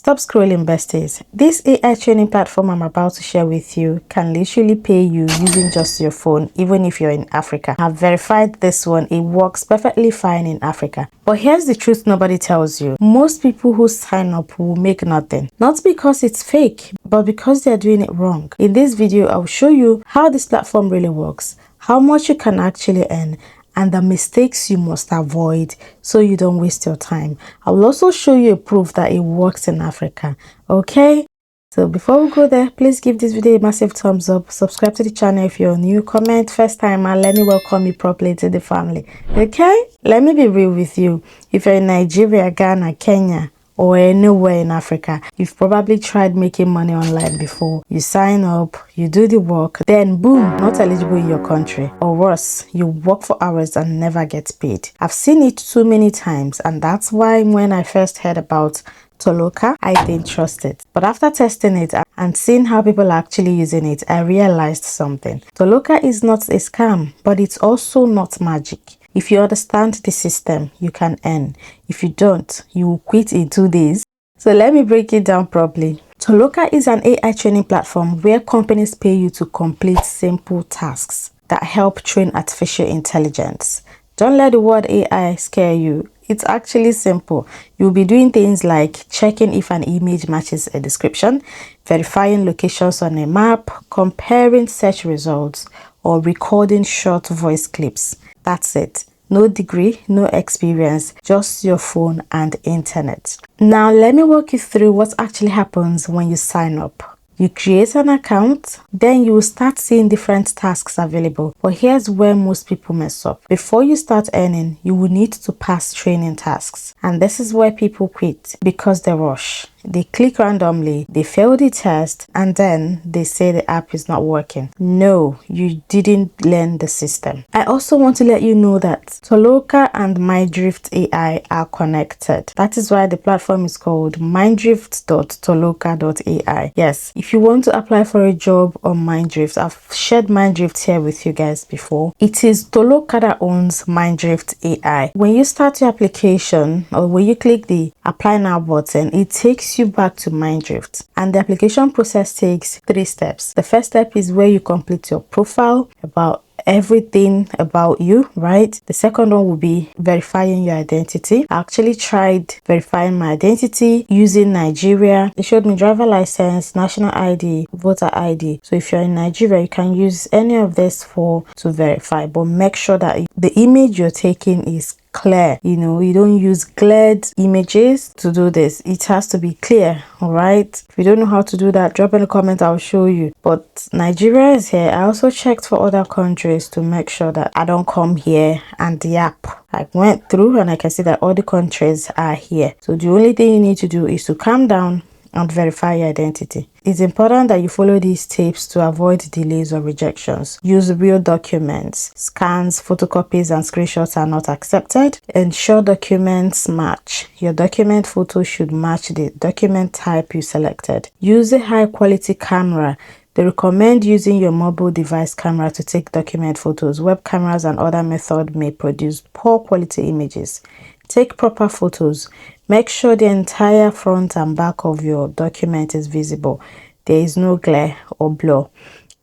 Stop scrolling, besties. This AI training platform I'm about to share with you can literally pay you using just your phone, even if you're in Africa. I've verified this one. It works perfectly fine in Africa. But here's the truth nobody tells you. Most people who sign up will make nothing. Not because it's fake, but because they're doing it wrong. In this video, I'll show you how this platform really works, how much you can actually earn, and the mistakes you must avoid so you don't waste your time. I will also show you a proof that it works in Africa. Okay, so before we go there, please give this video a massive thumbs up, subscribe to the channel if you're new, comment first time, and let me welcome you properly to the family. Okay, let me be real with you. If you're in Nigeria, Ghana, Kenya, or anywhere in Africa, you've probably tried making money online before. You sign up, you do the work, then boom, not eligible in your country. Or worse, you work for hours and never get paid. I've seen it too many times, and that's why when I first heard about Toloka, I didn't trust it. But after testing it and seeing how people are actually using it, I realized something. Toloka is not a scam, but it's also not magic. If you understand the system, you can earn. If you don't, you will quit in 2 days. So let me break it down properly. Toloka is an AI training platform where companies pay you to complete simple tasks that help train artificial intelligence. Don't let the word AI scare you. It's actually simple. You'll be doing things like checking if an image matches a description, verifying locations on a map, comparing search results, or recording short voice clips. That's it. No degree, no experience, just your phone and internet. Now let me walk you through what actually happens when you sign up. You create an account, then you will start seeing different tasks available. But here's where most people mess up. Before you start earning, you will need to pass training tasks. And this is where people quit because they rush. They click randomly, they fail the test, and then they say the app is not working. No, you didn't learn the system. I also want to let you know that Toloka and Minddrift AI are connected. That is why the platform is called minddrift.toloka.ai. Yes, if you want to apply for a job on Minddrift, I've shared Minddrift here with you guys before. It is Toloka that owns Minddrift AI. When you start your application or when you click the apply now button, it takes you back to Minddrift, and the application process takes 3 steps. The first step is where you complete your profile about everything about you, right? The second one will be verifying your identity. I actually tried verifying my identity using Nigeria. It showed me driver license, national ID, voter ID. So if you're in Nigeria, you can use any of this to verify, but make sure that the image you're taking is clear. You know, you don't use glare images to do this. It has to be clear. All right, if you don't know how to do that, drop in a comment, I'll show you. But Nigeria is here. I also checked for other countries to make sure that I don't come here and the app, I went through and I can see that all the countries are here. So the only thing you need to do is to calm down and verify your identity. It's important that you follow these tips to avoid delays or rejections. Use real documents. Scans, photocopies, and screenshots are not accepted. Ensure documents match. Your document photo should match the document type you selected. Use a high quality camera. They recommend using your mobile device camera to take document photos. Web cameras and other methods may produce poor quality images. Take proper photos. Make sure the entire front and back of your document is visible. There is no glare or blur,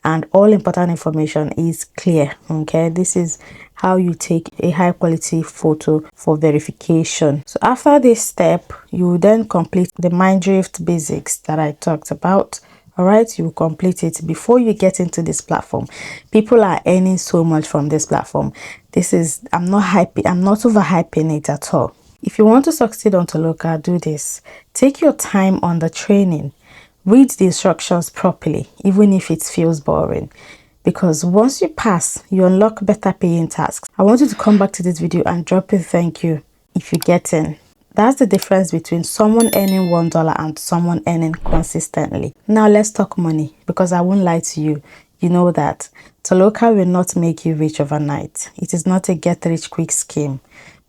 and all important information is clear. Okay, this is how you take a high quality photo for verification. So after this step, you will then complete the Minddrift basics that I talked about. All right, you will complete it before you get into this platform. People are earning so much from this platform. I'm not overhyping it at all. If you want to succeed on Toloka, do this. Take your time on the training. Read the instructions properly, even if it feels boring. Because once you pass, you unlock better paying tasks. I want you to come back to this video and drop a thank you if you get in. That's the difference between someone earning $1 and someone earning consistently. Now let's talk money, because I won't lie to you. You know that Toloka will not make you rich overnight. It is not a get-rich-quick scheme.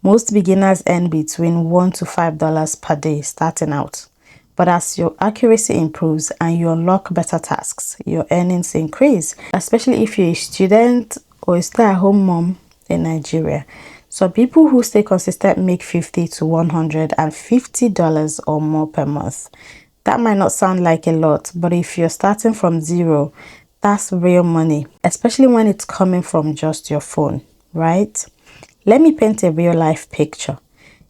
Most beginners earn between $1 to $5 per day starting out. But as your accuracy improves and you unlock better tasks, your earnings increase, especially if you're a student or a stay-at-home mom in Nigeria. So people who stay consistent make $50 to $150 or more per month. That might not sound like a lot, but if you're starting from zero, that's real money, especially when it's coming from just your phone, right? Let me paint a real life picture.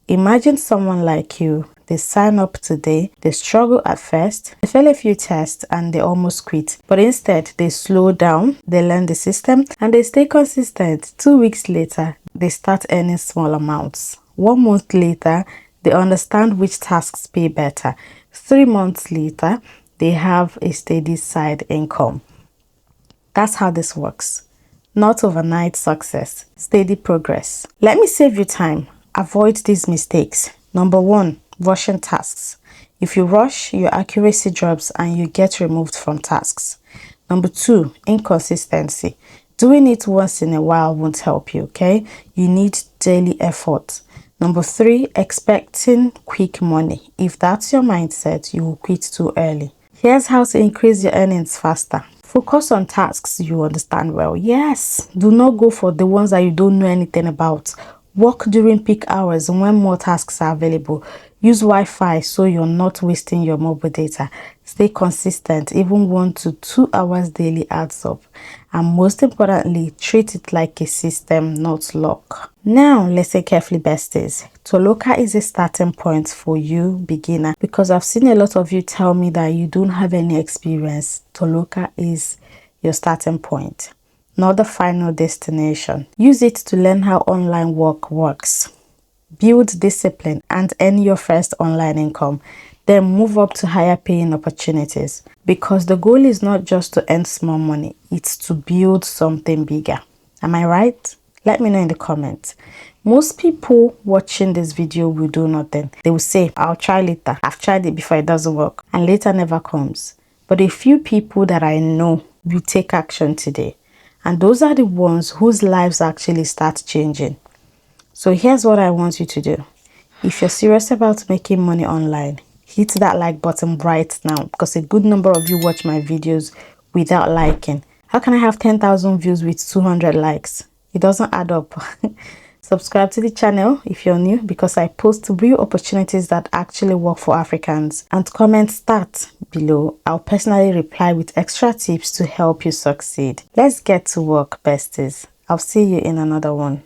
Imagine someone like you. They sign up today, they struggle at first, they fail a few tests and they almost quit. But instead, they slow down, they learn the system and they stay consistent. 2 weeks later, they start earning small amounts. 1 month later, they understand which tasks pay better. 3 months later, they have a steady side income. That's how this works. Not overnight success, steady progress. Let me save you time. Avoid these mistakes. Number 1, rushing tasks. If you rush, your accuracy drops and you get removed from tasks. Number 2, inconsistency. Doing it once in a while won't help you, okay? You need daily effort. Number 3, expecting quick money. If that's your mindset, you will quit too early. Here's how to increase your earnings faster. Focus on tasks you understand well. Yes, do not go for the ones that you don't know anything about. Work during peak hours when more tasks are available. Use Wi-Fi so you're not wasting your mobile data. Stay consistent. Even 1 to 2 hours daily adds up. And most importantly, treat it like a system, not luck. Now, listen carefully, besties. Toloka is a starting point for you, beginner, because I've seen a lot of you tell me that you don't have any experience. Toloka is your starting point, not the final destination. Use it to learn how online work works. Build discipline and earn your first online income. Then move up to higher paying opportunities, because the goal is not just to earn small money, it's to build something bigger. Am I right? Let me know in the comments. Most people watching this video will do nothing. They will say, I'll try later. I've tried it before, it doesn't work. And later never comes. But a few people that I know will take action today. And those are the ones whose lives actually start changing. So here's what I want you to do. If you're serious about making money online, hit that like button right now, because a good number of you watch my videos without liking. How can I have 10,000 views with 200 likes? It doesn't add up. Subscribe to the channel if you're new, because I post real opportunities that actually work for Africans. And comment start below. I'll personally reply with extra tips to help you succeed. Let's get to work, besties. I'll see you in another one.